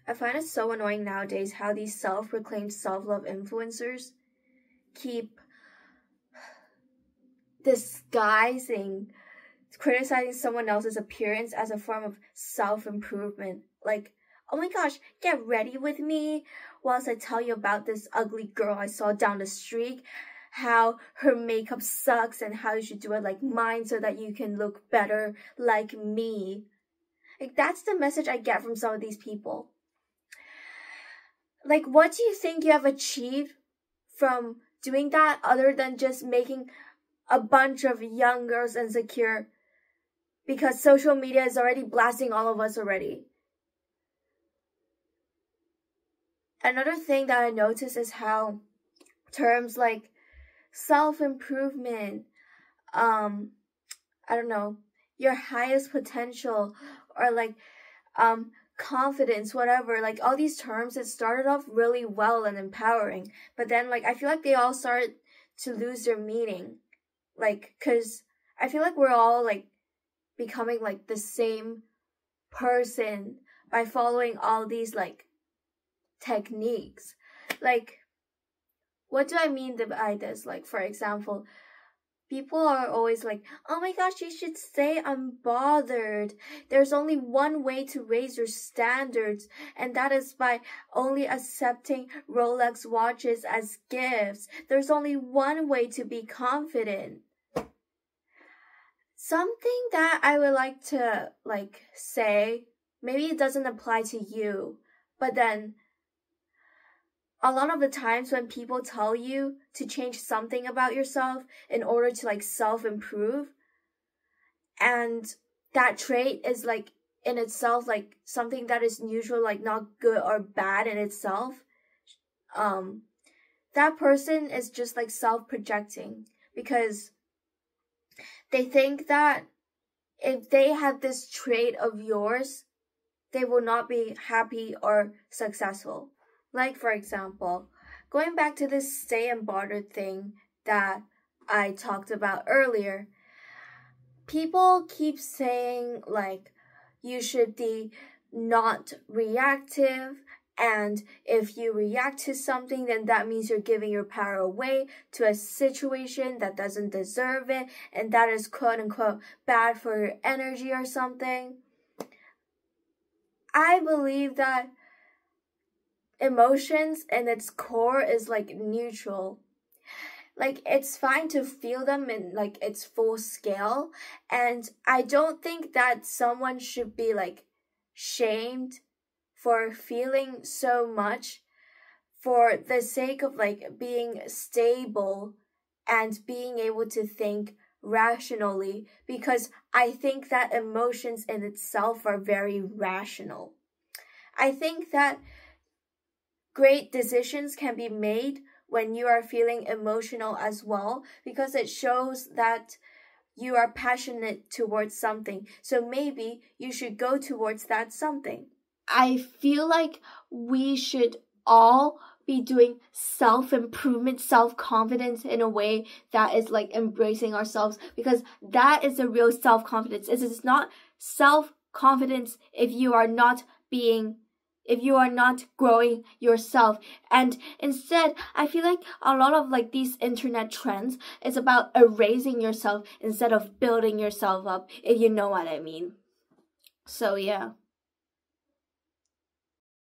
I find it so annoying nowadays how these self-proclaimed self-love influencers keep disguising, criticizing someone else's appearance as a form of self-improvement. Like, oh my gosh, get ready with me whilst I tell you about this ugly girl I saw down the street, how her makeup sucks and how you should do it like mine so that you can look better like me. Like, that's the message I get from some of these people. Like, what do you think you have achieved from doing that other than just making a bunch of young girls insecure because social media is already blasting all of us already? Another thing that I noticed is how terms like self-improvement, I don't know, your highest potential, or like, confidence, whatever, like all these terms, it started off really well and empowering, but then like I feel like they all started to lose their meaning, like, cause I feel like we're all like becoming like the same person by following all these like techniques. Like, what do I mean by this? Like, for example, people are always like, oh my gosh, you should stay unbothered. There's only one way to raise your standards, and that is by only accepting Rolex watches as gifts. There's only one way to be confident. Something that I would like to like say, maybe it doesn't apply to you, but then a lot of the times when people tell you to change something about yourself in order to like self-improve, and that trait is like in itself like something that is neutral, like not good or bad in itself, that person is just like self-projecting, because they think that if they have this trait of yours, they will not be happy or successful. Like, for example, going back to this stay unbothered thing that I talked about earlier, people keep saying, like, you should be not reactive, and if you react to something, then that means you're giving your power away to a situation that doesn't deserve it, and that is quote-unquote bad for your energy or something. I believe that emotions in its core is like neutral. Like, it's fine to feel them in like its full scale, and I don't think that someone should be like shamed for feeling so much for the sake of like being stable and being able to think rationally, because I think that emotions in itself are very rational. I think that great decisions can be made when you are feeling emotional as well, because it shows that you are passionate towards something. So maybe you should go towards that something. I feel like we should all be doing self-improvement, self-confidence in a way that is like embracing ourselves, because that is the real self-confidence. It is not self-confidence if you are not growing yourself. And instead, I feel like a lot of like these internet trends is about erasing yourself instead of building yourself up, if you know what I mean. So yeah.